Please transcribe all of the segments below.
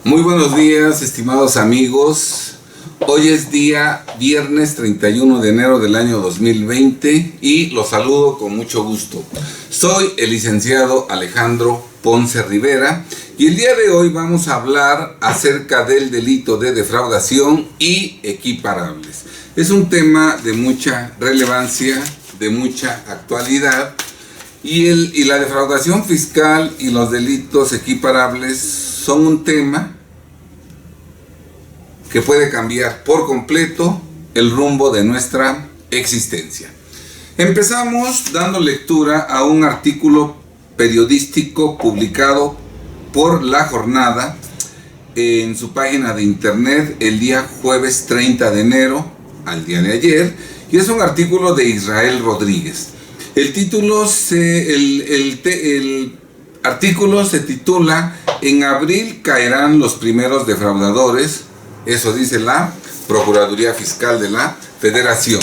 Muy buenos días, estimados amigos. Hoy es día viernes 31 de enero del año 2020 y los saludo con mucho gusto. Soy el licenciado Alejandro Ponce Rivera y el día de hoy vamos a hablar acerca del delito de defraudación y equiparables. Es un tema de mucha relevancia, de mucha actualidad y la defraudación fiscal y los delitos equiparables son un tema que puede cambiar por completo el rumbo de nuestra existencia. Empezamos dando lectura a un artículo periodístico publicado por La Jornada en su página de internet el día jueves 30 de enero, al día de ayer, y es un artículo de Israel Rodríguez. El artículo se titula "En abril caerán los primeros defraudadores". Eso dice la Procuraduría Fiscal de la Federación.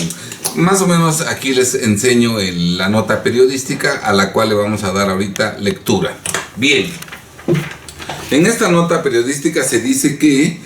Más o menos aquí les enseño la nota periodística a la cual le vamos a dar ahorita lectura. Bien, en esta nota periodística se dice que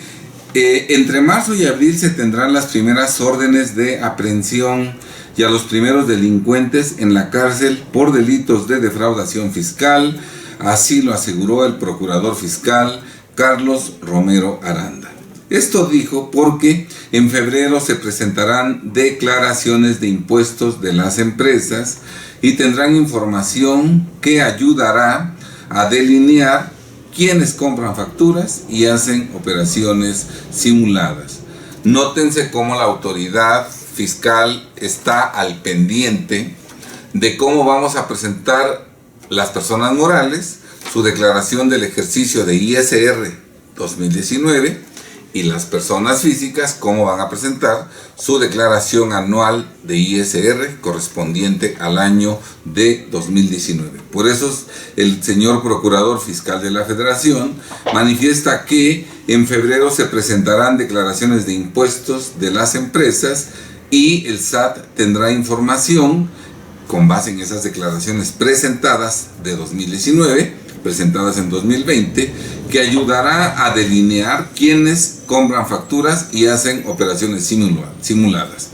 entre marzo y abril se tendrán las primeras órdenes de aprehensión y a los primeros delincuentes en la cárcel por delitos de defraudación fiscal. Así lo aseguró el procurador fiscal Carlos Romero Aranda. Esto dijo porque en febrero se presentarán declaraciones de impuestos de las empresas y tendrán información que ayudará a delinear quienes compran facturas y hacen operaciones simuladas. Nótense cómo la autoridad fiscal está al pendiente de cómo vamos a presentar las personas morales su declaración del ejercicio de ISR 2019 y las personas físicas cómo van a presentar su declaración anual de ISR correspondiente al año de 2019. Por eso el señor Procurador Fiscal de la Federación manifiesta que en febrero se presentarán declaraciones de impuestos de las empresas y el SAT tendrá información con base en esas declaraciones presentadas de 2019, presentadas en 2020, que ayudará a delinear quienes compran facturas y hacen operaciones simuladas.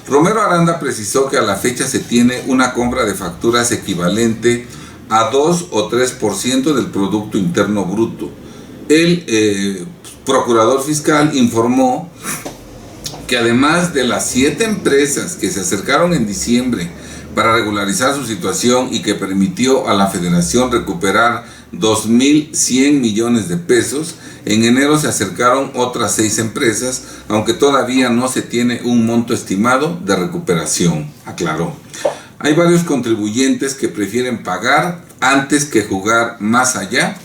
Romero Aranda precisó que a la fecha se tiene una compra de facturas equivalente a 2 o 3% del Producto Interno Bruto. El procurador fiscal informó que además de las 7 empresas que se acercaron en diciembre para regularizar su situación y que permitió a la Federación recuperar 2.100 millones de pesos, en enero se acercaron otras 6 empresas, aunque todavía no se tiene un monto estimado de recuperación, aclaró. Hay varios contribuyentes que prefieren pagar antes que jugar más allá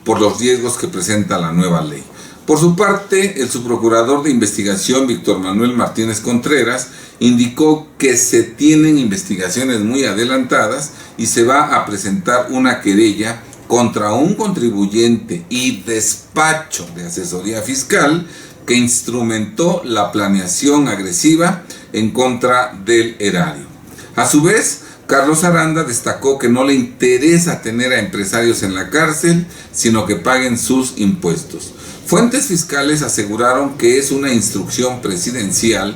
por los riesgos que presenta la nueva ley. Por su parte, el subprocurador de investigación, Víctor Manuel Martínez Contreras, indicó que se tienen investigaciones muy adelantadas y se va a presentar una querella contra un contribuyente y despacho de asesoría fiscal que instrumentó la planeación agresiva en contra del erario. A su vez, Carlos Aranda destacó que no le interesa tener a empresarios en la cárcel, sino que paguen sus impuestos. Fuentes fiscales aseguraron que es una instrucción presidencial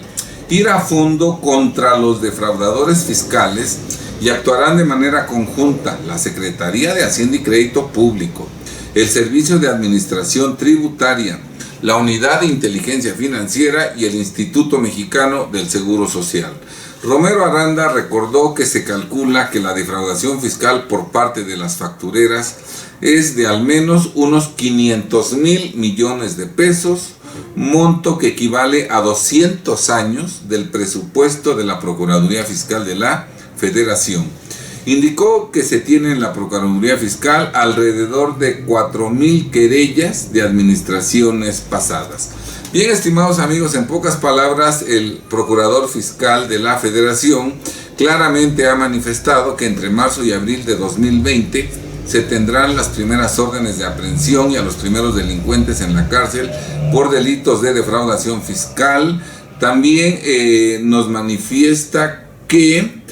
ir a fondo contra los defraudadores fiscales y actuarán de manera conjunta la Secretaría de Hacienda y Crédito Público, el Servicio de Administración Tributaria, la Unidad de Inteligencia Financiera y el Instituto Mexicano del Seguro Social. Romero Aranda recordó que se calcula que la defraudación fiscal por parte de las factureras es de al menos unos 500,000 millones de pesos, monto que equivale a 200 años del presupuesto de la Procuraduría Fiscal de la Federación. Indicó que se tiene en la Procuraduría Fiscal alrededor de 4,000 querellas de administraciones pasadas. Bien, estimados amigos, en pocas palabras, el Procurador Fiscal de la Federación claramente ha manifestado que entre marzo y abril de 2020 se tendrán las primeras órdenes de aprehensión y a los primeros delincuentes en la cárcel por delitos de defraudación fiscal. También nos manifiesta que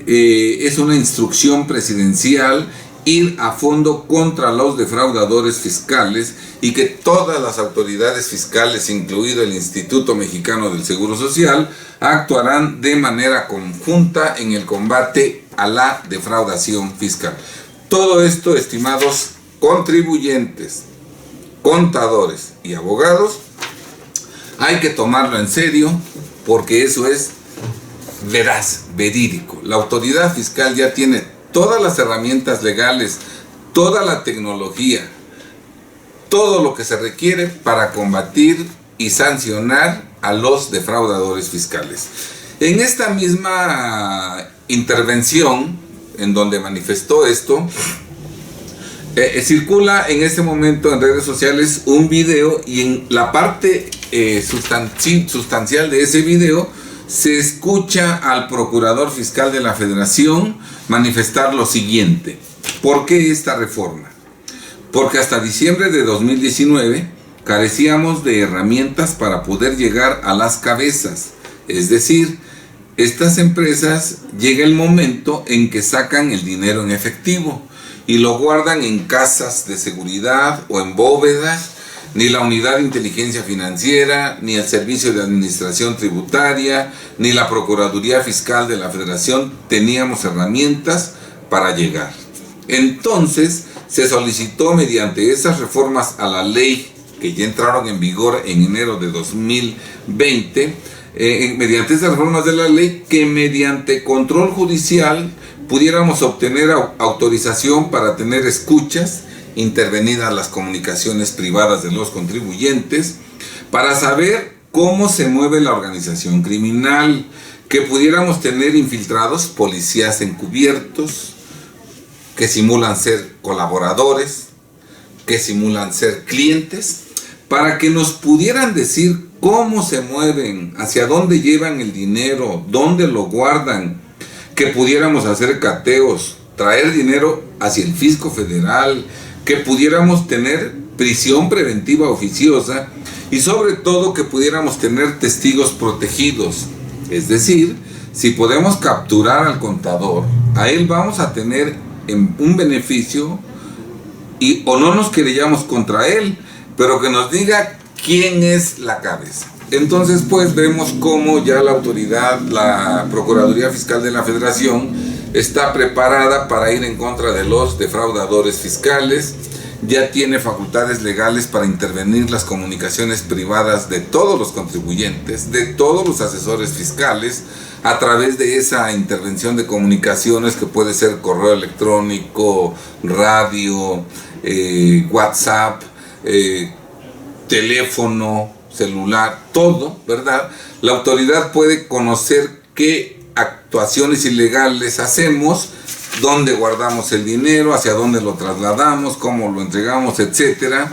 es una instrucción presidencial ir a fondo contra los defraudadores fiscales y que todas las autoridades fiscales, incluido el Instituto Mexicano del Seguro Social, actuarán de manera conjunta en el combate a la defraudación fiscal. Todo esto, estimados contribuyentes, contadores y abogados, hay que tomarlo en serio porque eso es veraz, verídico. La autoridad fiscal ya tiene todas las herramientas legales, toda la tecnología, todo lo que se requiere para combatir y sancionar a los defraudadores fiscales. En esta misma intervención, en donde manifestó esto, circula en este momento en redes sociales un video, y en la parte sustancial de ese video se escucha al procurador fiscal de la Federación manifestar lo siguiente. ¿Por qué esta reforma? Porque hasta diciembre de 2019 carecíamos de herramientas para poder llegar a las cabezas. Es decir, estas empresas llega el momento en que sacan el dinero en efectivo y lo guardan en casas de seguridad o en bóvedas. Ni la Unidad de Inteligencia Financiera, ni el Servicio de Administración Tributaria, ni la Procuraduría Fiscal de la Federación teníamos herramientas para llegar. Entonces, se solicitó mediante esas reformas a la ley que ya entraron en vigor en enero de 2020, mediante esas reformas de la ley, que mediante control judicial pudiéramos obtener autorización para tener escuchas intervenidas las comunicaciones privadas de los contribuyentes, para saber cómo se mueve la organización criminal, que pudiéramos tener infiltrados policías encubiertos, que simulan ser colaboradores, que simulan ser clientes, para que nos pudieran decir cómo se mueven, hacia dónde llevan el dinero, dónde lo guardan, que pudiéramos hacer cateos, traer dinero hacia el fisco federal, que pudiéramos tener prisión preventiva oficiosa y sobre todo que pudiéramos tener testigos protegidos. Es decir, si podemos capturar al contador, a él vamos a tener un beneficio o no nos querellamos contra él, pero que nos diga quién es la cabeza. Entonces pues vemos cómo ya la autoridad, la Procuraduría Fiscal de la Federación, está preparada para ir en contra de los defraudadores fiscales. Ya tiene facultades legales para intervenir las comunicaciones privadas de todos los contribuyentes, de todos los asesores fiscales, a través de esa intervención de comunicaciones que puede ser correo electrónico, radio, WhatsApp, teléfono, celular, todo, ¿verdad? La autoridad puede conocer qué actuaciones ilegales hacemos, dónde guardamos el dinero, hacia dónde lo trasladamos, cómo lo entregamos, etcétera.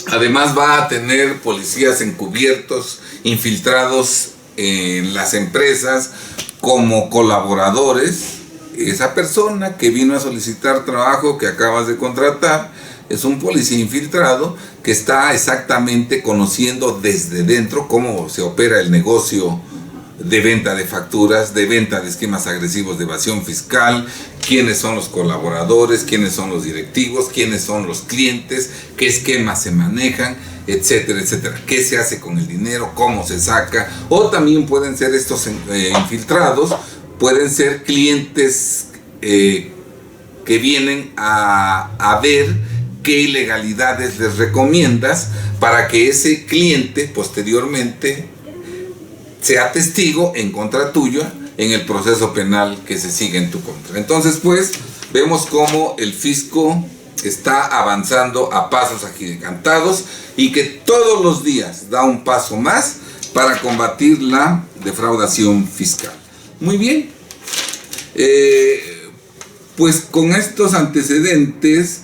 Además va a tener policías encubiertos, infiltrados en las empresas como colaboradores. Esa persona que vino a solicitar trabajo que acabas de contratar es un policía infiltrado que está exactamente conociendo desde dentro cómo se opera el negocio de venta de facturas, de venta de esquemas agresivos de evasión fiscal, quiénes son los colaboradores, quiénes son los directivos, quiénes son los clientes, qué esquemas se manejan, etcétera, etcétera. Qué se hace con el dinero, cómo se saca. O también pueden ser estos infiltrados, pueden ser clientes que vienen a ver qué ilegalidades les recomiendas para que ese cliente posteriormente sea testigo en contra tuya en el proceso penal que se sigue en tu contra. Entonces pues vemos cómo el fisco está avanzando a pasos agigantados y que todos los días da un paso más para combatir la defraudación fiscal. Muy bien, pues con estos antecedentes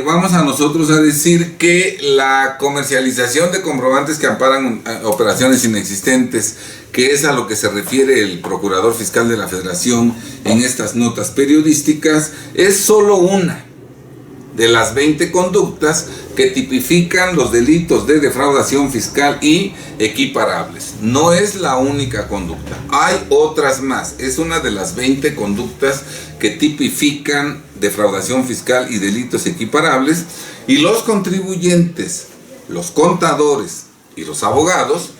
vamos a nosotros a decir que la comercialización de comprobantes que amparan operaciones inexistentes, que es a lo que se refiere el Procurador Fiscal de la Federación en estas notas periodísticas, es solo una de las 20 conductas que tipifican los delitos de defraudación fiscal y equiparables. No es la única conducta, hay otras más. Es una de las 20 conductas que tipifican defraudación fiscal y delitos equiparables, y los contribuyentes, los contadores y los abogados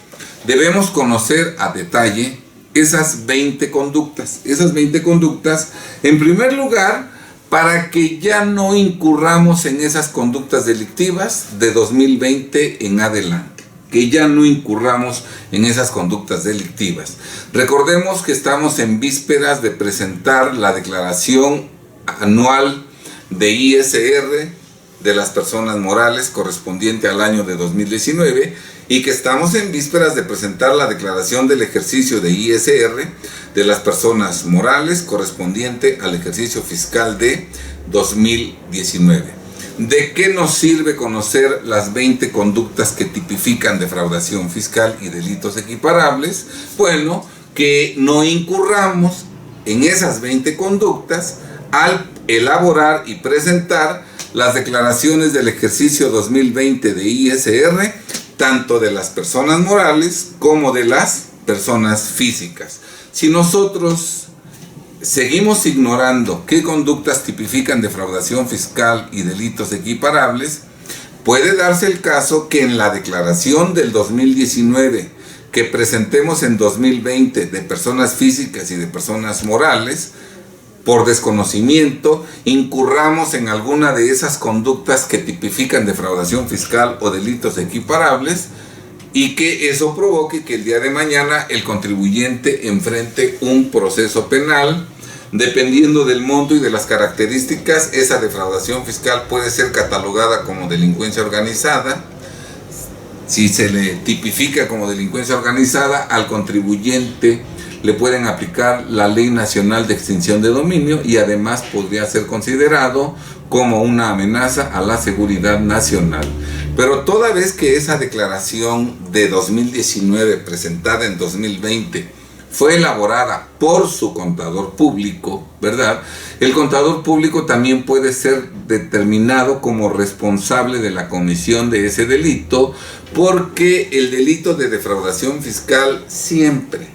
debemos conocer a detalle esas 20 conductas. Esas 20 conductas, en primer lugar, para que ya no incurramos en esas conductas delictivas de 2020 en adelante. Que ya no incurramos en esas conductas delictivas. Recordemos que estamos en vísperas de presentar la declaración anual de ISR de las personas morales correspondiente al año de 2019 y que estamos en vísperas de presentar la declaración del ejercicio de ISR de las personas morales correspondiente al ejercicio fiscal de 2019. ¿De qué nos sirve conocer las 20 conductas que tipifican defraudación fiscal y delitos equiparables? Bueno, que no incurramos en esas 20 conductas al elaborar y presentar las declaraciones del ejercicio 2020 de ISR, tanto de las personas morales como de las personas físicas. Si nosotros seguimos ignorando qué conductas tipifican defraudación fiscal y delitos equiparables, puede darse el caso que en la declaración del 2019 que presentemos en 2020 de personas físicas y de personas morales, por desconocimiento, incurramos en alguna de esas conductas que tipifican defraudación fiscal o delitos equiparables, y que eso provoque que el día de mañana el contribuyente enfrente un proceso penal. Dependiendo del monto y de las características, esa defraudación fiscal puede ser catalogada como delincuencia organizada. Si se le tipifica como delincuencia organizada, al contribuyente le pueden aplicar la Ley Nacional de Extinción de Dominio y además podría ser considerado como una amenaza a la seguridad nacional. Pero toda vez que esa declaración de 2019 presentada en 2020 fue elaborada por su contador público, ¿verdad? El contador público también puede ser determinado como responsable de la comisión de ese delito, porque el delito de defraudación fiscal siempre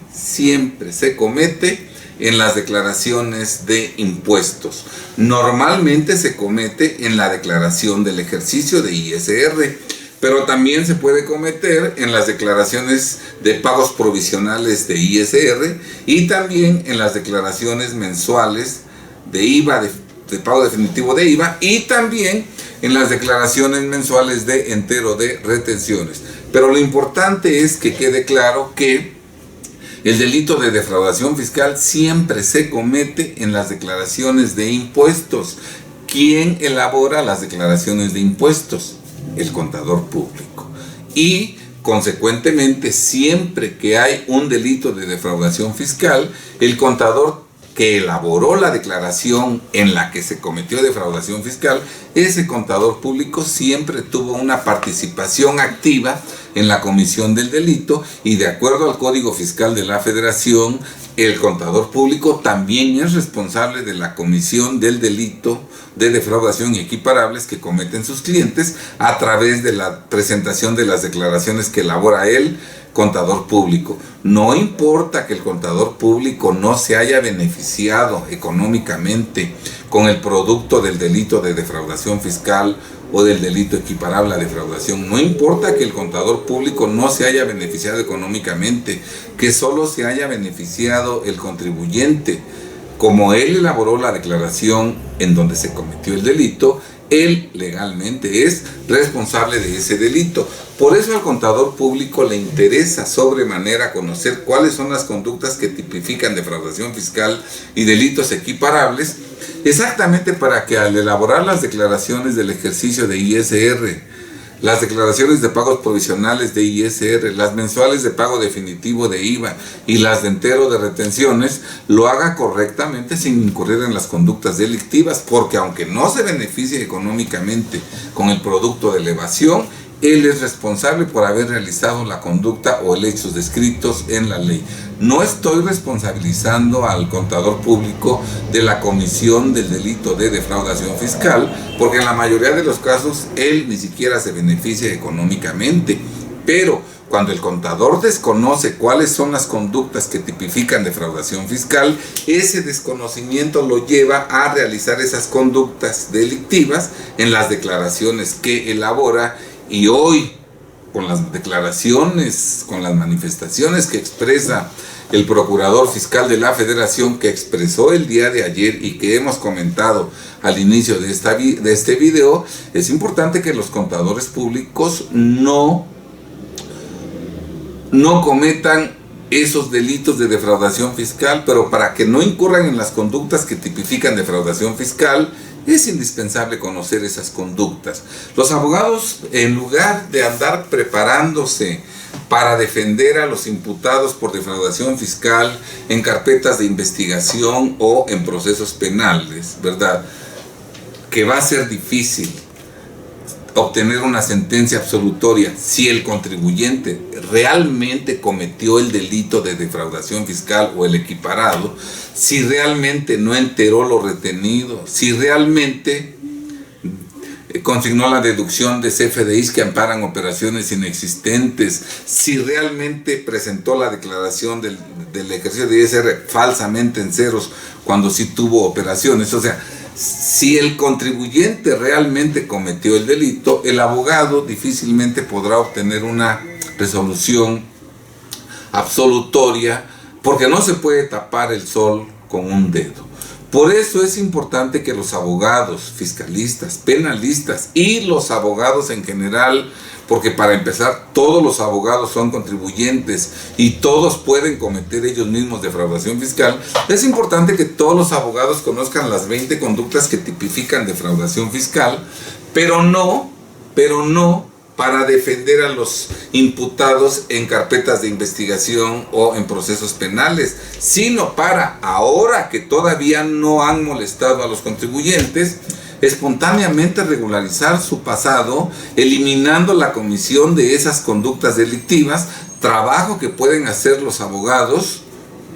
se comete en las declaraciones de impuestos. Normalmente se comete en la declaración del ejercicio de ISR, pero también se puede cometer en las declaraciones de pagos provisionales de ISR y también en las declaraciones mensuales de IVA, de pago definitivo de IVA, y también en las declaraciones mensuales de entero de retenciones. Pero lo importante es que quede claro que el delito de defraudación fiscal siempre se comete en las declaraciones de impuestos. ¿Quién elabora las declaraciones de impuestos? El contador público. Y consecuentemente, siempre que hay un delito de defraudación fiscal, el contador que elaboró la declaración en la que se cometió defraudación fiscal, ese contador público siempre tuvo una participación activa en la comisión del delito, y de acuerdo al Código Fiscal de la Federación, el contador público también es responsable de la comisión del delito de defraudación y equiparables que cometen sus clientes a través de la presentación de las declaraciones que elabora el contador público. No importa que el contador público no se haya beneficiado económicamente con el producto del delito de defraudación fiscal o del delito equiparable a defraudación. No importa que el contador público no se haya beneficiado económicamente, que solo se haya beneficiado el contribuyente. Como él elaboró la declaración en donde se cometió el delito, él legalmente es responsable de ese delito. Por eso al contador público le interesa sobremanera conocer cuáles son las conductas que tipifican defraudación fiscal y delitos equiparables, exactamente para que al elaborar las declaraciones del ejercicio de ISR, las declaraciones de pagos provisionales de ISR, las mensuales de pago definitivo de IVA y las de entero de retenciones, lo haga correctamente sin incurrir en las conductas delictivas, porque aunque no se beneficie económicamente con el producto de la evasión, él es responsable por haber realizado la conducta o el hecho descritos en la ley. No estoy responsabilizando al contador público de la comisión del delito de defraudación fiscal, porque en la mayoría de los casos él ni siquiera se beneficia económicamente. Pero cuando el contador desconoce cuáles son las conductas que tipifican defraudación fiscal, ese desconocimiento lo lleva a realizar esas conductas delictivas en las declaraciones que elabora. Y hoy, con las declaraciones, con las manifestaciones que expresa el Procurador Fiscal de la Federación, que expresó el día de ayer y que hemos comentado al inicio de este video, es importante que los contadores públicos no cometan esos delitos de defraudación fiscal, pero para que no incurran en las conductas que tipifican defraudación fiscal, es indispensable conocer esas conductas. Los abogados, en lugar de andar preparándose para defender a los imputados por defraudación fiscal en carpetas de investigación o en procesos penales, ¿verdad?, que va a ser difícil obtener una sentencia absolutoria si el contribuyente realmente cometió el delito de defraudación fiscal o el equiparado, si realmente no enteró lo retenido, si realmente consignó la deducción de CFDIs que amparan operaciones inexistentes, si realmente presentó la declaración del ejercicio de ISR falsamente en ceros cuando sí tuvo operaciones. O sea, si el contribuyente realmente cometió el delito, el abogado difícilmente podrá obtener una resolución absolutoria, porque no se puede tapar el sol con un dedo. Por eso es importante que los abogados, fiscalistas, penalistas y los abogados en general, porque para empezar todos los abogados son contribuyentes y todos pueden cometer ellos mismos defraudación fiscal, es importante que todos los abogados conozcan las 20 conductas que tipifican defraudación fiscal, pero no para defender a los imputados en carpetas de investigación o en procesos penales, sino para, ahora que todavía no han molestado a los contribuyentes, espontáneamente regularizar su pasado, eliminando la comisión de esas conductas delictivas, trabajo que pueden hacer los abogados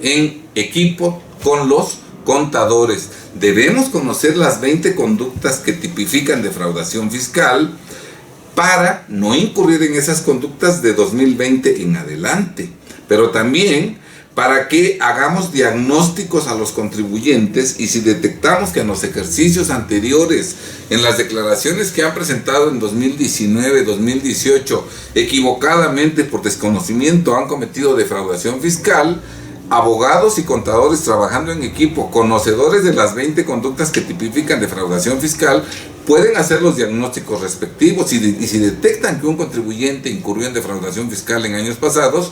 en equipo con los contadores. Debemos conocer las 20 conductas que tipifican defraudación fiscal para no incurrir en esas conductas de 2020 en adelante, pero también para que hagamos diagnósticos a los contribuyentes, y si detectamos que en los ejercicios anteriores, en las declaraciones que han presentado en 2019, 2018, equivocadamente por desconocimiento han cometido defraudación fiscal, abogados y contadores trabajando en equipo, conocedores de las 20 conductas que tipifican defraudación fiscal, pueden hacer los diagnósticos respectivos, y si detectan que un contribuyente incurrió en defraudación fiscal en años pasados,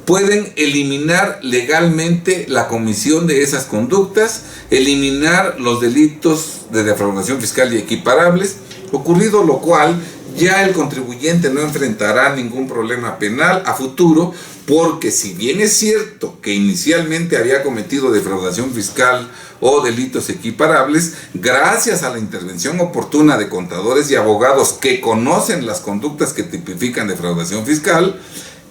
pueden eliminar legalmente la comisión de esas conductas, eliminar los delitos de defraudación fiscal y equiparables, ocurrido lo cual ya el contribuyente no enfrentará ningún problema penal a futuro, porque si bien es cierto que inicialmente había cometido defraudación fiscal o delitos equiparables, gracias a la intervención oportuna de contadores y abogados que conocen las conductas que tipifican defraudación fiscal,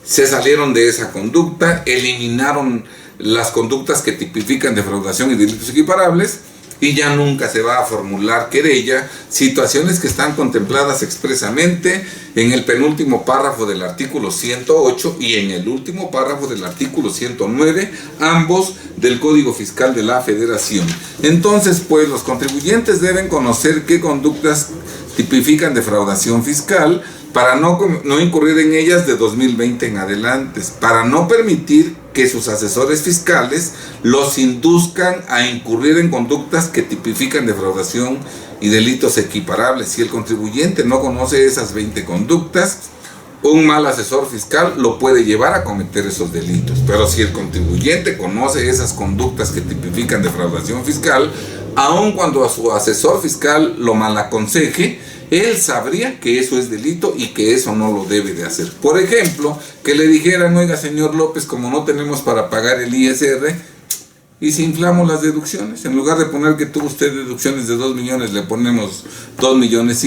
se salieron de esa conducta, eliminaron las conductas que tipifican defraudación y delitos equiparables, y ya nunca se va a formular querella, situaciones que están contempladas expresamente en el penúltimo párrafo del artículo 108 y en el último párrafo del artículo 109, ambos del Código Fiscal de la Federación. Entonces, pues, los contribuyentes deben conocer qué conductas tipifican defraudación fiscal para no incurrir en ellas de 2020 en adelante, para no permitir que sus asesores fiscales los induzcan a incurrir en conductas que tipifican defraudación y delitos equiparables. Si el contribuyente no conoce esas 20 conductas, un mal asesor fiscal lo puede llevar a cometer esos delitos. Pero si el contribuyente conoce esas conductas que tipifican defraudación fiscal, aun cuando a su asesor fiscal lo malaconseje, él sabría que eso es delito y que eso no lo debe de hacer. Por ejemplo, que le dijeran: oiga, señor López, como no tenemos para pagar el ISR, Y si inflamos las deducciones, en lugar de poner que tuvo usted deducciones de 2 millones, le ponemos 2,5 millones.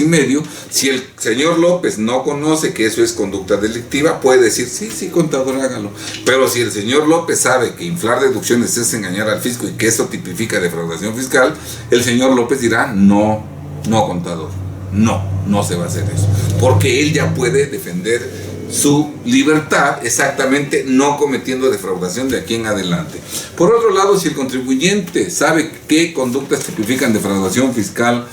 Si el señor López no conoce que eso es conducta delictiva, puede decir, sí, contador, hágalo. Pero si el señor López sabe que inflar deducciones es engañar al fisco y que eso tipifica defraudación fiscal, el señor López dirá, no, contador, no se va a hacer eso. Porque él ya puede defender su libertad, exactamente, no cometiendo defraudación de aquí en adelante. Por otro lado, si el contribuyente sabe qué conductas tipifican defraudación fiscal,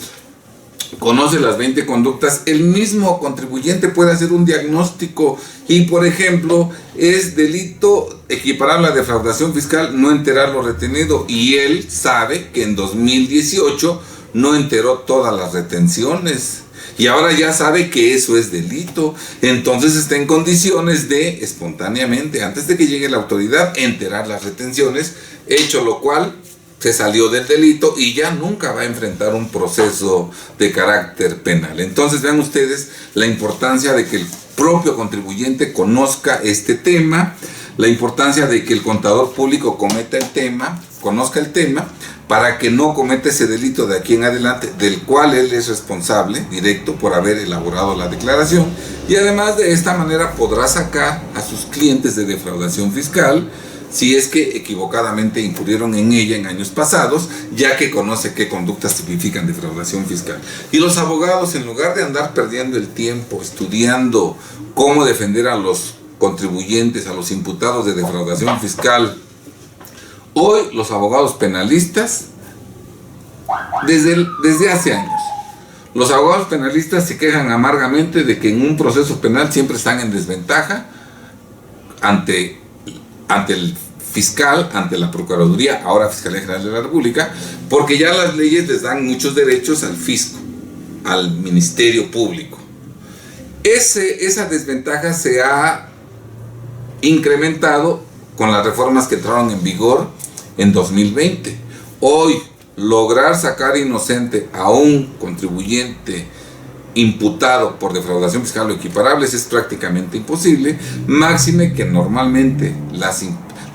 conoce las 20 conductas, el mismo contribuyente puede hacer un diagnóstico y, por ejemplo, es delito equiparable a defraudación fiscal no enterar lo retenido, y él sabe que en 2018 no enteró todas las retenciones. Y ahora ya sabe que eso es delito, entonces está en condiciones de, espontáneamente, antes de que llegue la autoridad, enterar las retenciones, hecho lo cual se salió del delito y ya nunca va a enfrentar un proceso de carácter penal. Entonces vean ustedes la importancia de que el propio contribuyente conozca este tema, la importancia de que el contador público conozca el tema, para que no cometa ese delito de aquí en adelante, del cual él es responsable directo por haber elaborado la declaración, y además de esta manera podrá sacar a sus clientes de defraudación fiscal si es que equivocadamente incurrieron en ella en años pasados, ya que conoce qué conductas tipifican defraudación fiscal. Y los abogados, en lugar de andar perdiendo el tiempo estudiando cómo defender a los contribuyentes, a los imputados de defraudación fiscal, hoy los abogados penalistas, desde hace años, los abogados penalistas se quejan amargamente de que en un proceso penal siempre están en desventaja ante el fiscal, ante la Procuraduría, ahora Fiscalía General de la República, porque ya las leyes les dan muchos derechos al fisco, al Ministerio Público. Esa desventaja se ha incrementado con las reformas que entraron en vigor en 2020. Hoy, lograr sacar inocente a un contribuyente imputado por defraudación fiscal o equiparables es prácticamente imposible, máxime que normalmente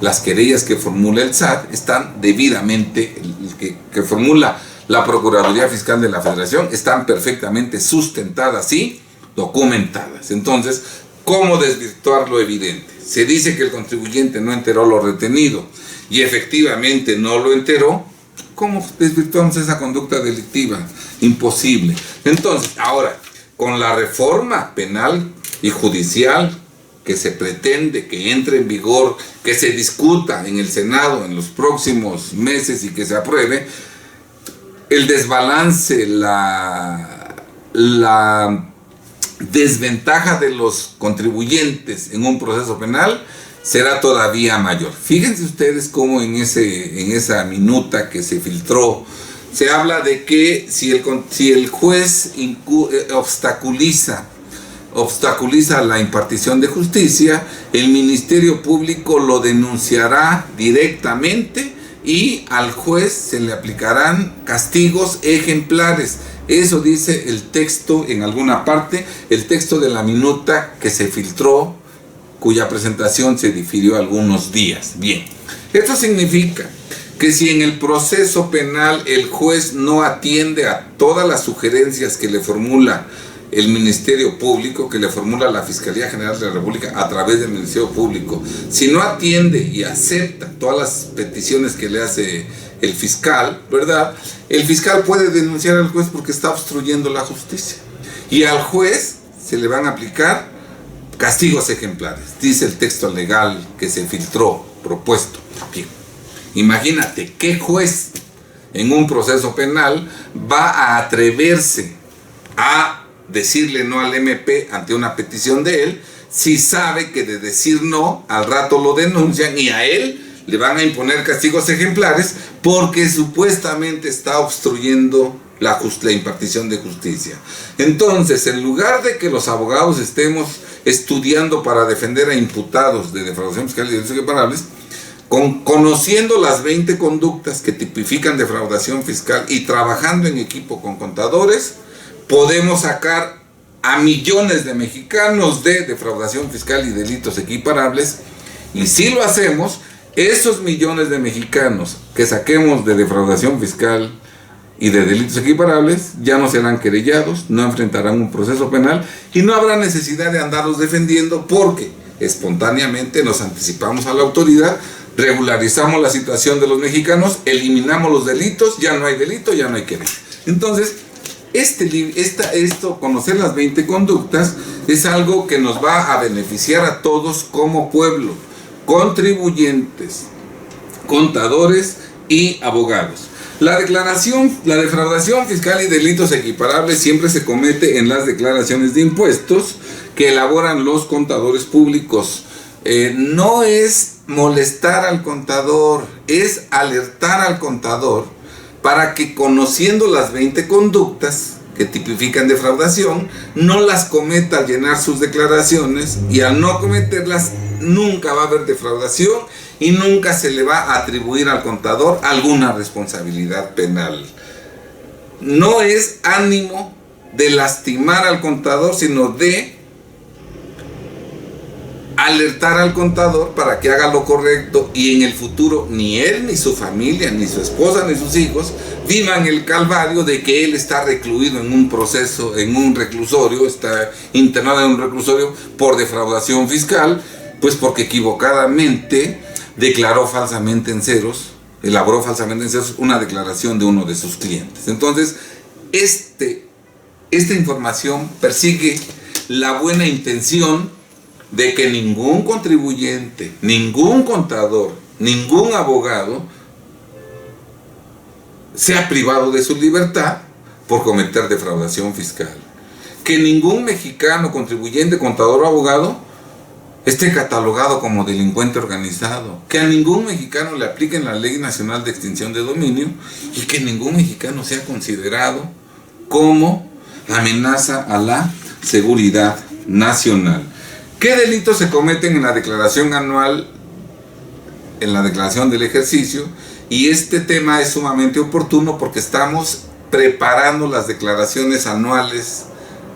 las querellas que formula el SAT están debidamente, que formula la Procuraduría Fiscal de la Federación, están perfectamente sustentadas y documentadas. Entonces, ¿cómo desvirtuar lo evidente? Se dice que el contribuyente no enteró lo retenido y efectivamente no lo enteró. ¿Cómo desvirtuamos esa conducta delictiva? Imposible. Entonces, ahora, con la reforma penal y judicial que se pretende que entre en vigor, que se discuta en el Senado en los próximos meses y que se apruebe, el desbalance, la desventaja de los contribuyentes en un proceso penal será todavía mayor. Fíjense ustedes cómo en esa minuta que se filtró se habla de que si el juez obstaculiza la impartición de justicia, el Ministerio Público lo denunciará directamente y al juez se le aplicarán castigos ejemplares. Eso dice el texto en alguna parte, el texto de la minuta que se filtró, cuya presentación se difirió algunos días. Bien, esto significa que si en el proceso penal el juez no atiende a todas las sugerencias que le formula el Ministerio Público, que le formula la Fiscalía General de la República a través del Ministerio Público, si no atiende y acepta todas las peticiones que le hace el fiscal, ¿verdad? El fiscal puede denunciar al juez porque está obstruyendo la justicia. Y al juez se le van a aplicar castigos ejemplares, dice el texto legal que se filtró, propuesto. Bien. Imagínate qué juez en un proceso penal va a atreverse a decirle no al MP ante una petición de él, si sabe que de decir no, al rato lo denuncian y a él le van a imponer castigos ejemplares porque supuestamente está obstruyendo la impartición de justicia. Entonces, en lugar de que los abogados estemos estudiando para defender a imputados de defraudación fiscal y delitos equiparables, conociendo las 20 conductas que tipifican defraudación fiscal y trabajando en equipo con contadores, podemos sacar a millones de mexicanos de defraudación fiscal y delitos equiparables. Y si lo hacemos, esos millones de mexicanos que saquemos de defraudación fiscal y de delitos equiparables ya no serán querellados, no enfrentarán un proceso penal y no habrá necesidad de andarlos defendiendo porque espontáneamente nos anticipamos a la autoridad, regularizamos la situación de los mexicanos, eliminamos los delitos, ya no hay delito, ya no hay querella. Entonces, conocer las 20 conductas es algo que nos va a beneficiar a todos como pueblo, contribuyentes, contadores y abogados. La defraudación fiscal y delitos equiparables siempre se comete en las declaraciones de impuestos que elaboran los contadores públicos. No es molestar al contador, es alertar al contador para que, conociendo las 20 conductas que tipifican defraudación, no las cometa al llenar sus declaraciones, y al no cometerlas nunca va a haber defraudación y nunca se le va a atribuir al contador alguna responsabilidad penal. No es ánimo de lastimar al contador, sino de alertar al contador para que haga lo correcto y en el futuro ni él, ni su familia, ni su esposa, ni sus hijos vivan el calvario de que él está recluido en un proceso, en un reclusorio, está internado en un reclusorio por defraudación fiscal, pues porque equivocadamente declaró falsamente en ceros, elaboró falsamente en ceros una declaración de uno de sus clientes. Entonces, esta información persigue la buena intención de que ningún contribuyente, ningún contador, ningún abogado sea privado de su libertad por cometer defraudación fiscal. Que ningún mexicano, contribuyente, contador o abogado esté catalogado como delincuente organizado. Que a ningún mexicano le apliquen la Ley Nacional de Extinción de Dominio y que ningún mexicano sea considerado como amenaza a la seguridad nacional. ¿Qué delitos se cometen en la declaración anual, en la declaración del ejercicio? Y este tema es sumamente oportuno porque estamos preparando las declaraciones anuales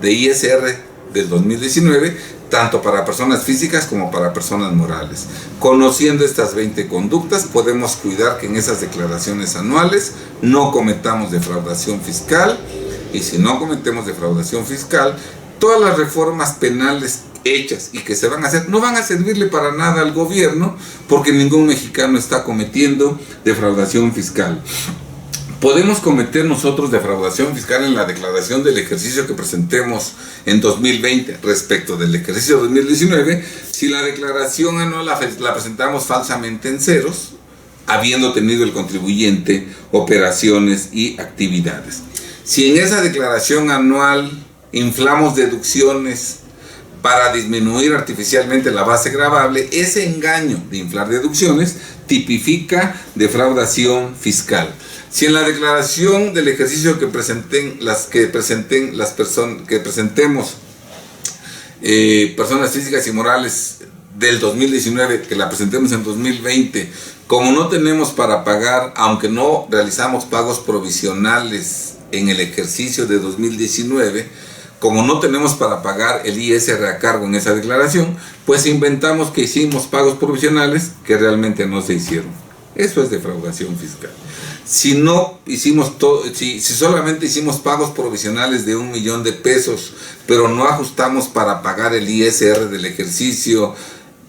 de ISR del 2019, tanto para personas físicas como para personas morales. Conociendo estas 20 conductas, podemos cuidar que en esas declaraciones anuales no cometamos defraudación fiscal, y si no cometemos defraudación fiscal, todas las reformas penales hechas y que se van a hacer no van a servirle para nada al gobierno, porque ningún mexicano está cometiendo defraudación fiscal. Podemos cometer nosotros defraudación fiscal en la declaración del ejercicio que presentemos en 2020 respecto del ejercicio 2019 si la declaración anual la presentamos falsamente en ceros, habiendo tenido el contribuyente operaciones y actividades. Si en esa declaración anual inflamos deducciones para disminuir artificialmente la base gravable, ese engaño de inflar deducciones tipifica defraudación fiscal. Si en la declaración del ejercicio que presentemos personas físicas y morales del 2019, que la presentemos en 2020, como no tenemos para pagar, aunque no realizamos pagos provisionales en el ejercicio de 2019, como no tenemos para pagar el ISR a cargo en esa declaración, pues inventamos que hicimos pagos provisionales que realmente no se hicieron. Eso es defraudación fiscal. Si no hicimos si solamente hicimos pagos provisionales de 1 millón de pesos, pero no ajustamos para pagar el ISR del ejercicio,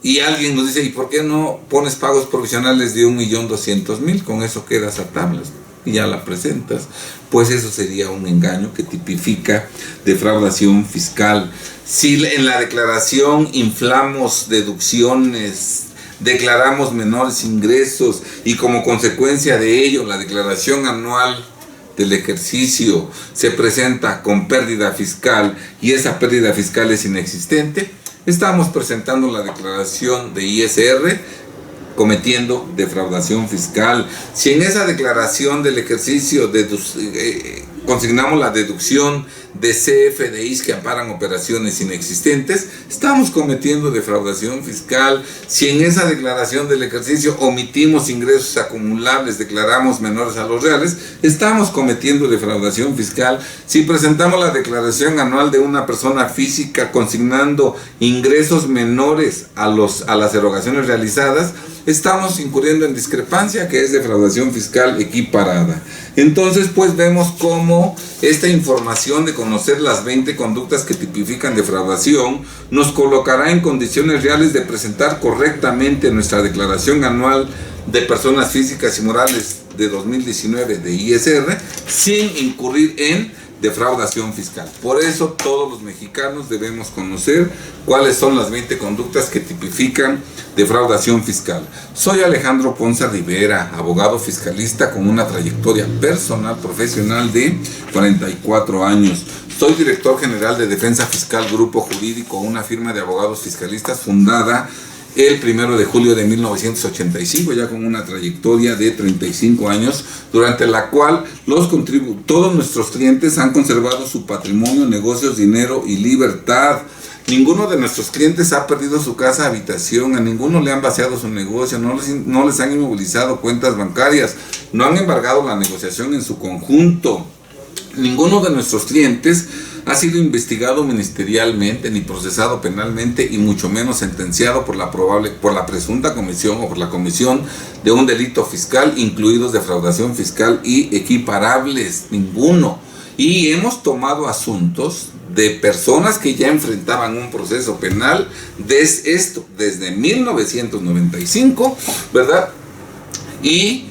y alguien nos dice, ¿y por qué no pones pagos provisionales de 1.200.000? Con eso quedas a tablas y ya la presentas. Pues eso sería un engaño que tipifica defraudación fiscal. Si en la declaración inflamos deducciones, declaramos menores ingresos y como consecuencia de ello la declaración anual del ejercicio se presenta con pérdida fiscal y esa pérdida fiscal es inexistente, estamos presentando la declaración de ISR cometiendo defraudación fiscal. Si en esa declaración del ejercicio consignamos la deducción de CFDIs que amparan operaciones inexistentes, estamos cometiendo defraudación fiscal. Si en esa declaración del ejercicio omitimos ingresos acumulables, declaramos menores a los reales, estamos cometiendo defraudación fiscal. Si presentamos la declaración anual de una persona física consignando ingresos menores a las erogaciones realizadas, estamos incurriendo en discrepancia, que es defraudación fiscal equiparada. Entonces, pues vemos cómo esta información de conocer las 20 conductas que tipifican defraudación nos colocará en condiciones reales de presentar correctamente nuestra declaración anual de personas físicas y morales de 2019 de ISR sin incurrir en defraudación fiscal. Por eso todos los mexicanos debemos conocer cuáles son las 20 conductas que tipifican defraudación fiscal. Soy Alejandro Ponce Rivera, abogado fiscalista con una trayectoria personal profesional de 44 años. Soy director general de Defensa Fiscal Grupo Jurídico, una firma de abogados fiscalistas fundada el 1 de julio de 1985, ya con una trayectoria de 35 años, durante la cual todos nuestros clientes han conservado su patrimonio, negocios, dinero y libertad. Ninguno de nuestros clientes ha perdido su casa, habitación, a ninguno le han vaciado su negocio, no les han inmovilizado cuentas bancarias, no han embargado la negociación en su conjunto. Ninguno de nuestros clientes ha sido investigado ministerialmente ni procesado penalmente y mucho menos sentenciado por la presunta comisión o por la comisión de un delito fiscal, incluidos defraudación fiscal y equiparables, ninguno. Y hemos tomado asuntos de personas que ya enfrentaban un proceso penal desde 1995, ¿verdad? Y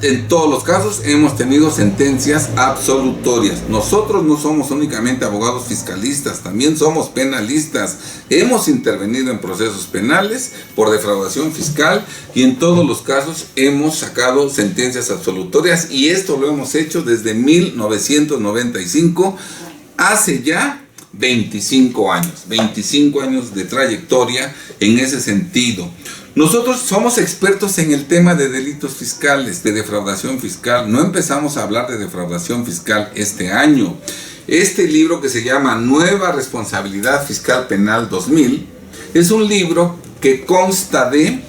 en todos los casos hemos tenido sentencias absolutorias. Nosotros no somos únicamente abogados fiscalistas, también somos penalistas. Hemos intervenido en procesos penales por defraudación fiscal y en todos los casos hemos sacado sentencias absolutorias, y esto lo hemos hecho desde 1995, hace ya 25 años de trayectoria en ese sentido. Nosotros somos expertos en el tema de delitos fiscales, de defraudación fiscal. No empezamos a hablar de defraudación fiscal este año. Este libro, que se llama Nueva Responsabilidad Fiscal Penal 2000, es un libro que consta de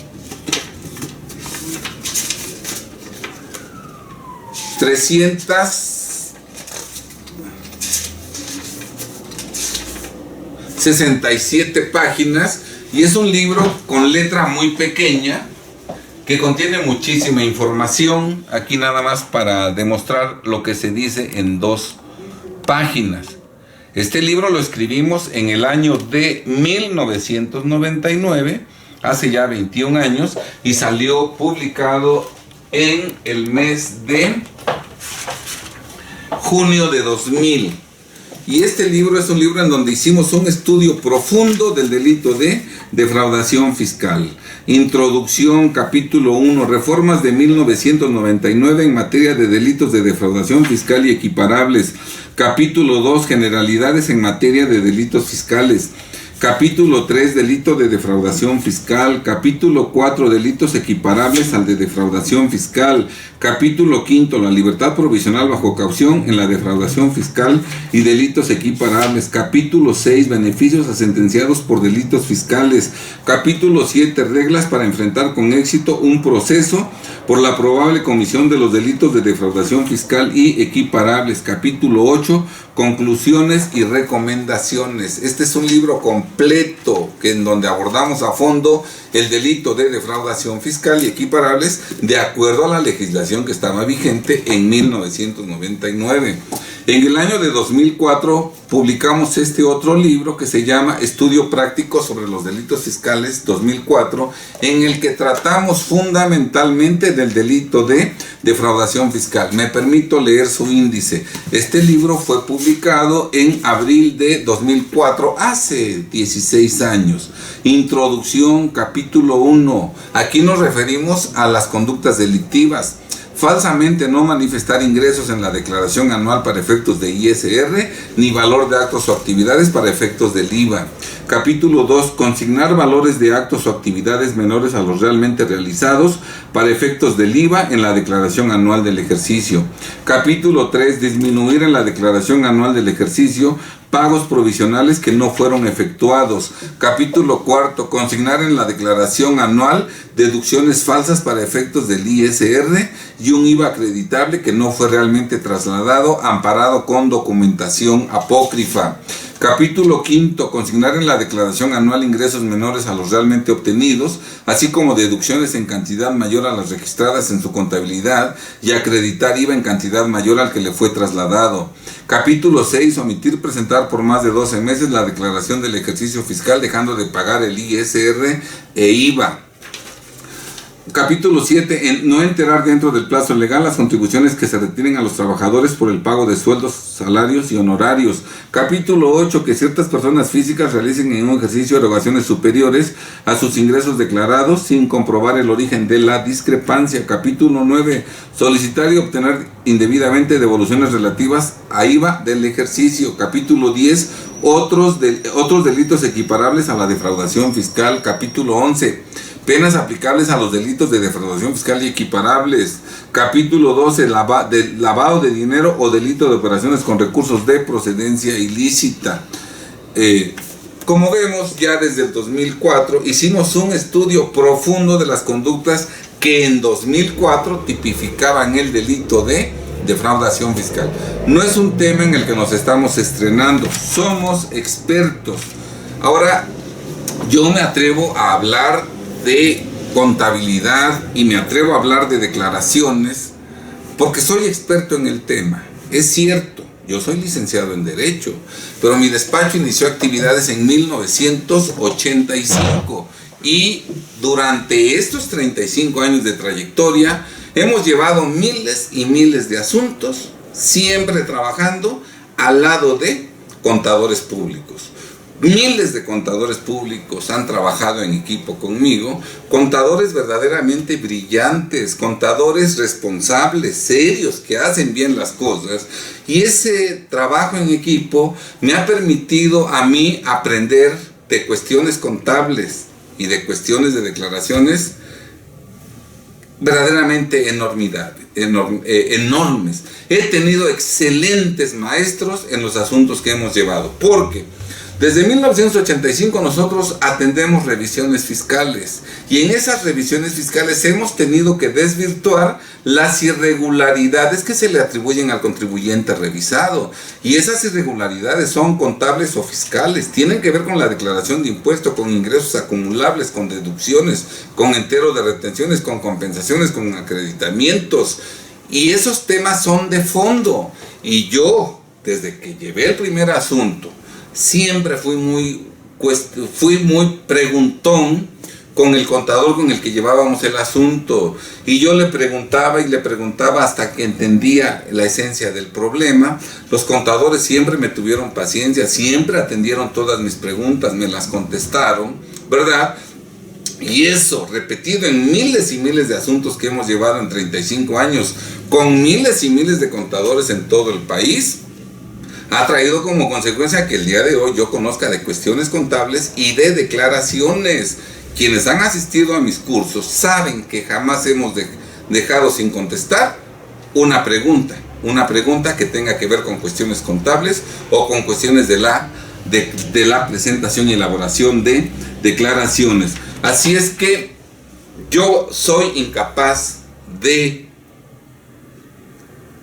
367 páginas, y es un libro con letra muy pequeña que contiene muchísima información. Aquí nada más para demostrar lo que se dice en 2 páginas. Este libro lo escribimos en el año de 1999, hace ya 21 años, y salió publicado en el mes de junio de 2000. Y este libro es un libro en donde hicimos un estudio profundo del delito de defraudación fiscal. Introducción, capítulo 1, reformas de 1999 en materia de delitos de defraudación fiscal y equiparables. Capítulo 2, generalidades en materia de delitos fiscales. Capítulo 3, delito de defraudación fiscal. Capítulo 4, delitos equiparables al de defraudación fiscal. Capítulo 5, la libertad provisional bajo caución en la defraudación fiscal y delitos equiparables. Capítulo 6, beneficios a sentenciados por delitos fiscales. Capítulo 7, reglas para enfrentar con éxito un proceso por la probable comisión de los delitos de defraudación fiscal y equiparables. Capítulo 8, conclusiones y recomendaciones. Este es un libro completo en donde abordamos a fondo el delito de defraudación fiscal y equiparables de acuerdo a la legislación que estaba vigente en 1999. En el año de 2004 publicamos este otro libro que se llama Estudio Práctico sobre los Delitos Fiscales 2004, en el que tratamos fundamentalmente del delito de defraudación fiscal. Me permito leer su índice. Este libro fue publicado en abril de 2004, hace 16 años. Introducción, capítulo 1. Aquí nos referimos a las conductas delictivas. falsamente no manifestar ingresos en la declaración anual para efectos de ISR, ni valor de actos o actividades para efectos del IVA. Capítulo 2. Consignar valores de actos o actividades menores a los realmente realizados para efectos del IVA en la declaración anual del ejercicio. Capítulo 3. Disminuir en la declaración anual del ejercicio pagos provisionales que no fueron efectuados. Capítulo 4. Consignar en la declaración anual deducciones falsas para efectos del ISR y un IVA acreditable que no fue realmente trasladado, amparado con documentación apócrifa. Capítulo 5. Consignar en la declaración anual ingresos menores a los realmente obtenidos, así como deducciones en cantidad mayor a las registradas en su contabilidad y acreditar IVA en cantidad mayor al que le fue trasladado. Capítulo 6. Omitir presentar por más de 12 meses la declaración del ejercicio fiscal, dejando de pagar el ISR e IVA. Capítulo 7. No enterar dentro del plazo legal las contribuciones que se retienen a los trabajadores por el pago de sueldos, salarios y honorarios. Capítulo 8. Que ciertas personas físicas realicen en un ejercicio erogaciones superiores a sus ingresos declarados sin comprobar el origen de la discrepancia. Capítulo 9. Solicitar y obtener indebidamente devoluciones relativas a IVA del ejercicio. Capítulo 10. Otros delitos equiparables a la defraudación fiscal. Capítulo 11. Penas aplicables a los delitos de defraudación fiscal y equiparables. Capítulo 12. Lavado de dinero o delito de operaciones con recursos de procedencia ilícita. Como vemos, ya desde el 2004 hicimos un estudio profundo de las conductas que en 2004 tipificaban el delito de defraudación fiscal. No es un tema en el que nos estamos estrenando, somos expertos. Ahora, yo me atrevo a hablar de contabilidad y me atrevo a hablar de declaraciones porque soy experto en el tema. Es cierto, yo soy licenciado en Derecho, pero mi despacho inició actividades en 1985 y durante estos 35 años de trayectoria hemos llevado miles y miles de asuntos, siempre trabajando al lado de contadores públicos. Miles de contadores públicos han trabajado en equipo conmigo, contadores verdaderamente brillantes, contadores responsables, serios, que hacen bien las cosas, y ese trabajo en equipo me ha permitido a mí aprender de cuestiones contables y de cuestiones de declaraciones verdaderamente enormes. He tenido excelentes maestros en los asuntos que hemos llevado, porque desde 1985 nosotros atendemos revisiones fiscales y en esas revisiones fiscales hemos tenido que desvirtuar las irregularidades que se le atribuyen al contribuyente revisado, y esas irregularidades son contables o fiscales, tienen que ver con la declaración de impuesto, con ingresos acumulables, con deducciones, con entero de retenciones, con compensaciones, con acreditamientos, y esos temas son de fondo. Y yo, desde que llevé el primer asunto, siempre fui muy preguntón con el contador con el que llevábamos el asunto, y yo le preguntaba hasta que entendía la esencia del problema. Los contadores siempre me tuvieron paciencia, siempre atendieron todas mis preguntas, me las contestaron, ¿verdad? Y eso, repetido en miles y miles de asuntos que hemos llevado en 35 años, con miles y miles de contadores en todo el país, ha traído como consecuencia que el día de hoy yo conozca de cuestiones contables y de declaraciones. Quienes han asistido a mis cursos saben que jamás hemos dejado sin contestar una pregunta que tenga que ver con cuestiones contables o con cuestiones de la presentación y elaboración de declaraciones. Así es que yo soy incapaz de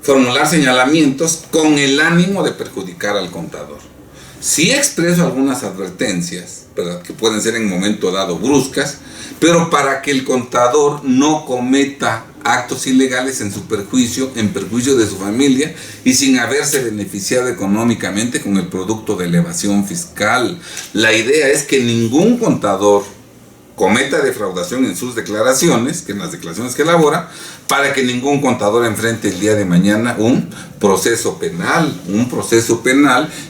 formular señalamientos con el ánimo de perjudicar al contador. Sí expreso algunas advertencias, ¿verdad?, que pueden ser en momento dado bruscas, pero para que el contador no cometa actos ilegales en perjuicio de su familia y sin haberse beneficiado económicamente con el producto de elevación fiscal. La idea es que ningún contador cometa defraudación en sus declaraciones, que en las declaraciones que elabora, para que ningún contador enfrente el día de mañana un proceso penal,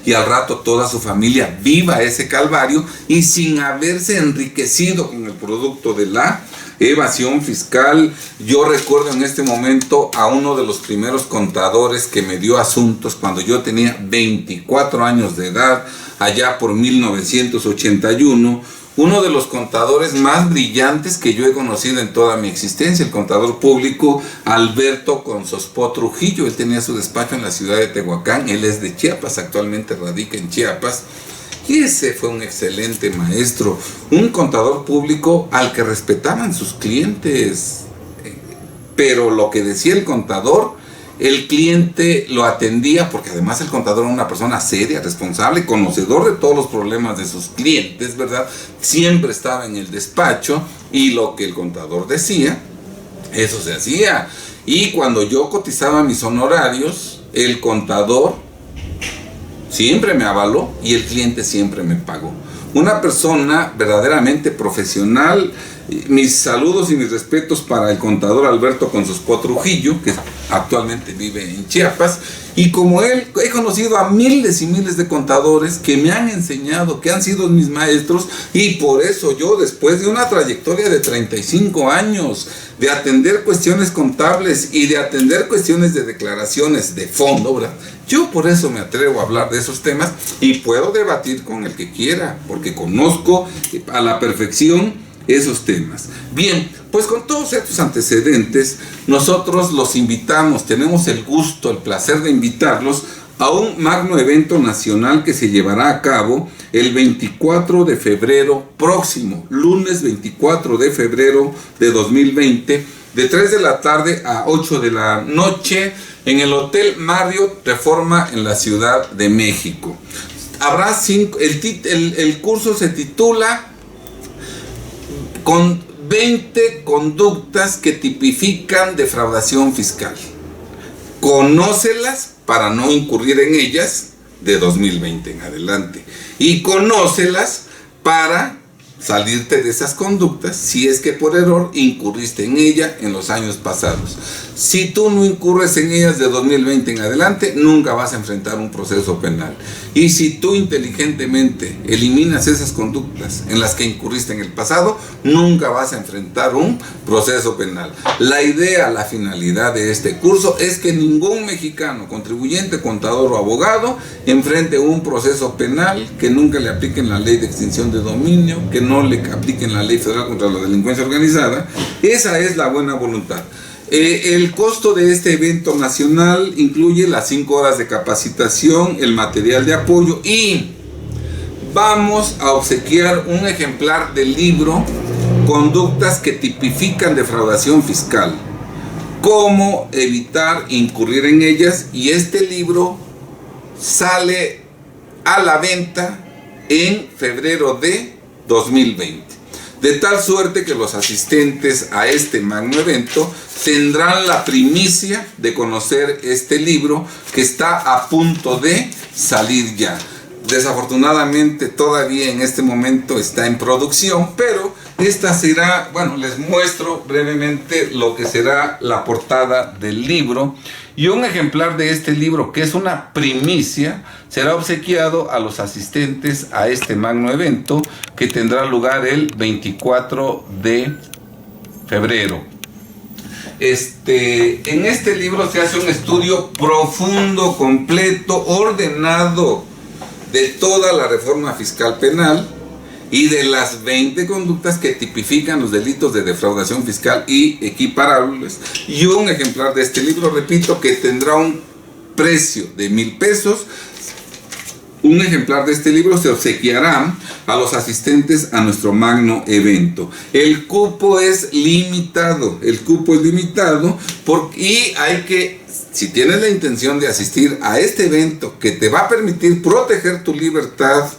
y al rato toda su familia viva ese calvario y sin haberse enriquecido con el producto de la evasión fiscal. Yo recuerdo en este momento a uno de los primeros contadores que me dio asuntos cuando yo tenía 24 años de edad, allá por 1981. Uno de los contadores más brillantes que yo he conocido en toda mi existencia, el contador público Alberto Consospó Trujillo. Él tenía su despacho en la ciudad de Tehuacán, él es de Chiapas, actualmente radica en Chiapas. Y ese fue un excelente maestro, un contador público al que respetaban sus clientes. Pero lo que decía el contador, el cliente lo atendía, porque además el contador era una persona seria, responsable, conocedor de todos los problemas de sus clientes, ¿verdad? Siempre estaba en el despacho y lo que el contador decía, eso se hacía. Y cuando yo cotizaba mis honorarios, el contador siempre me avaló y el cliente siempre me pagó. Una persona verdaderamente profesional. Mis saludos y mis respetos para el contador Alberto Consospó Trujillo, que actualmente vive en Chiapas. Y como él, he conocido a miles y miles de contadores que me han enseñado, que han sido mis maestros, y por eso yo, después de una trayectoria de 35 años, de atender cuestiones contables y de atender cuestiones de declaraciones de fondo, ¿verdad? Yo por eso me atrevo a hablar de esos temas y puedo debatir con el que quiera, porque conozco a la perfección esos temas. Bien, pues con todos estos antecedentes, nosotros los invitamos, tenemos el gusto, el placer de invitarlos a un magno evento nacional que se llevará a cabo el 24 de febrero próximo, lunes 24 de febrero de 2020, de 3 de la tarde a 8 de la noche, en el Hotel Marriott Reforma en la Ciudad de México. Habrá el curso se titula con 20 conductas que tipifican defraudación fiscal. Conócelas para no incurrir en ellas de 2020 en adelante. Y conócelas para salirte de esas conductas si es que por error incurriste en ella en los años pasados. Si tú no incurres en ellas de 2020 en adelante, nunca vas a enfrentar un proceso penal. Y si tú inteligentemente eliminas esas conductas en las que incurriste en el pasado, nunca vas a enfrentar un proceso penal. La idea, la finalidad de este curso es que ningún mexicano, contribuyente, contador o abogado, enfrente un proceso penal, que nunca le apliquen la ley de extinción de dominio, que no le apliquen la ley federal contra la delincuencia organizada. Esa es la buena voluntad. El costo de este evento nacional incluye las 5 horas de capacitación, el material de apoyo, y vamos a obsequiar un ejemplar del libro Conductas que tipifican defraudación fiscal, cómo evitar incurrir en ellas, y este libro sale a la venta en febrero de 2020. De tal suerte que los asistentes a este magno evento tendrán la primicia de conocer este libro que está a punto de salir ya. Desafortunadamente todavía en este momento está en producción, pero esta será, bueno, les muestro brevemente lo que será la portada del libro, y un ejemplar de este libro, que es una primicia, será obsequiado a los asistentes a este magno evento que tendrá lugar el 24 de febrero. En este libro se hace un estudio profundo, completo, ordenado de toda la reforma fiscal penal y de las 20 conductas que tipifican los delitos de defraudación fiscal y equiparables. Y un ejemplar de este libro, repito, que tendrá un precio de 1,000 pesos. Un ejemplar de este libro se obsequiará a los asistentes a nuestro magno evento. El cupo es limitado, y hay que, si tienes la intención de asistir a este evento que te va a permitir proteger tu libertad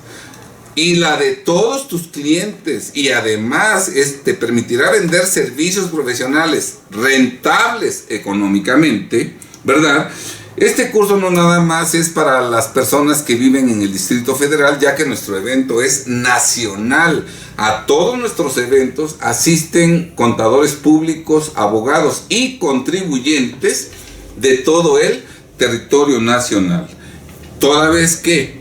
y la de todos tus clientes, y además te permitirá vender servicios profesionales rentables económicamente, ¿verdad? Este curso no nada más es para las personas que viven en el Distrito Federal, ya que nuestro evento es nacional. A todos nuestros eventos asisten contadores públicos, abogados y contribuyentes de todo el territorio nacional. Toda vez que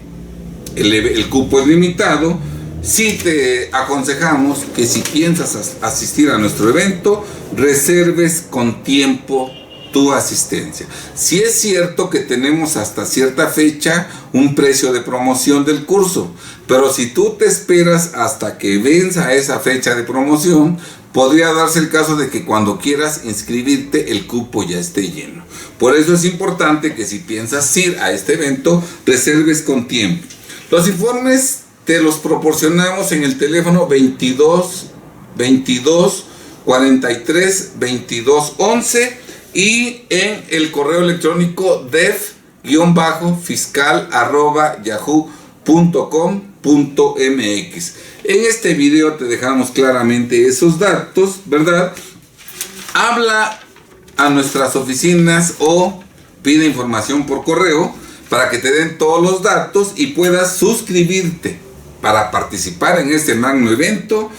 el cupo es limitado, sí te aconsejamos que si piensas asistir a nuestro evento, reserves con tiempo tu asistencia. Si es cierto que tenemos hasta cierta fecha un precio de promoción del curso, pero si tú te esperas hasta que venza esa fecha de promoción, podría darse el caso de que cuando quieras inscribirte el cupo ya esté lleno. Por eso es importante que si piensas ir a este evento, reserves con tiempo. Los informes te los proporcionamos en el teléfono 22 43 22 11 y en el correo electrónico def-fiscal@yahoo.com.mx. En este video te dejamos claramente esos datos, ¿verdad? Habla a nuestras oficinas o pide información por correo para que te den todos los datos y puedas suscribirte para participar en este magno evento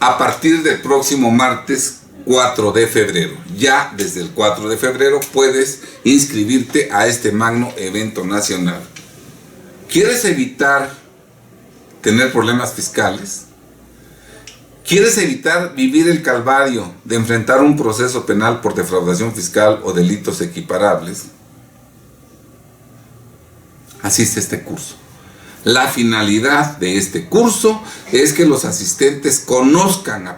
a partir del próximo martes 4 de febrero. Ya desde el 4 de febrero puedes inscribirte a este magno evento nacional. ¿Quieres evitar tener problemas fiscales? ¿Quieres evitar vivir el calvario de enfrentar un proceso penal por defraudación fiscal o delitos equiparables? Asiste a este curso. La finalidad de este curso es que los asistentes conozcan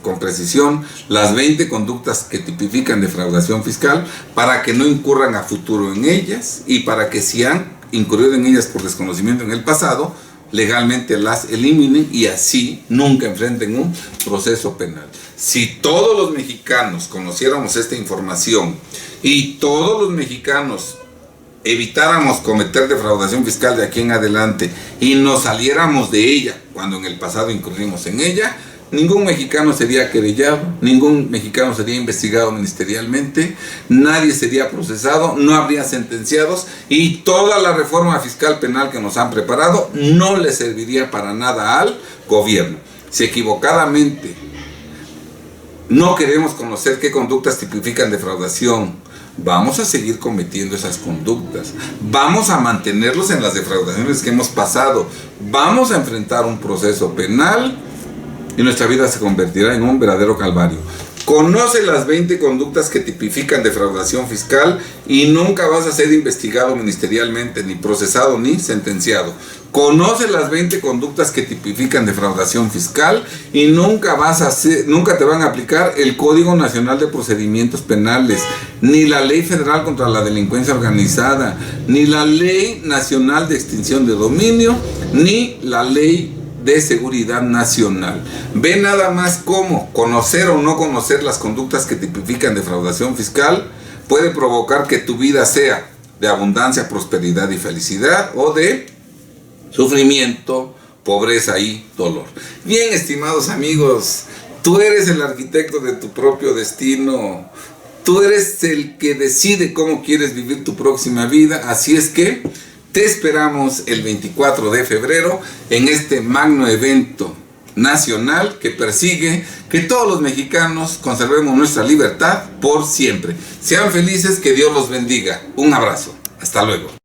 con precisión las 20 conductas que tipifican defraudación fiscal para que no incurran a futuro en ellas y para que si han incurrido en ellas por desconocimiento en el pasado, legalmente las eliminen y así nunca enfrenten un proceso penal. Si todos los mexicanos conociéramos esta información y todos los mexicanos evitáramos cometer defraudación fiscal de aquí en adelante y nos saliéramos de ella cuando en el pasado incurrimos en ella, ningún mexicano sería querellado, ningún mexicano sería investigado ministerialmente, nadie sería procesado, no habría sentenciados y toda la reforma fiscal penal que nos han preparado no le serviría para nada al gobierno. Si equivocadamente no queremos conocer qué conductas tipifican defraudación, vamos a seguir cometiendo esas conductas, vamos a mantenerlos en las defraudaciones que hemos pasado, vamos a enfrentar un proceso penal y nuestra vida se convertirá en un verdadero calvario. Conoce las 20 conductas que tipifican defraudación fiscal y nunca vas a ser investigado ministerialmente, ni procesado, ni sentenciado. Conoce las 20 conductas que tipifican defraudación fiscal y nunca te van a aplicar el Código Nacional de Procedimientos Penales, ni la Ley Federal contra la Delincuencia Organizada, ni la Ley Nacional de Extinción de Dominio, ni la Ley de Seguridad Nacional. Ve nada más cómo conocer o no conocer las conductas que tipifican defraudación fiscal puede provocar que tu vida sea de abundancia, prosperidad y felicidad o de sufrimiento, pobreza y dolor. Bien, estimados amigos, tú eres el arquitecto de tu propio destino. Tú eres el que decide cómo quieres vivir tu próxima vida, así es que te esperamos el 24 de febrero en este magno evento nacional que persigue que todos los mexicanos conservemos nuestra libertad por siempre. Sean felices, que Dios los bendiga. Un abrazo. Hasta luego.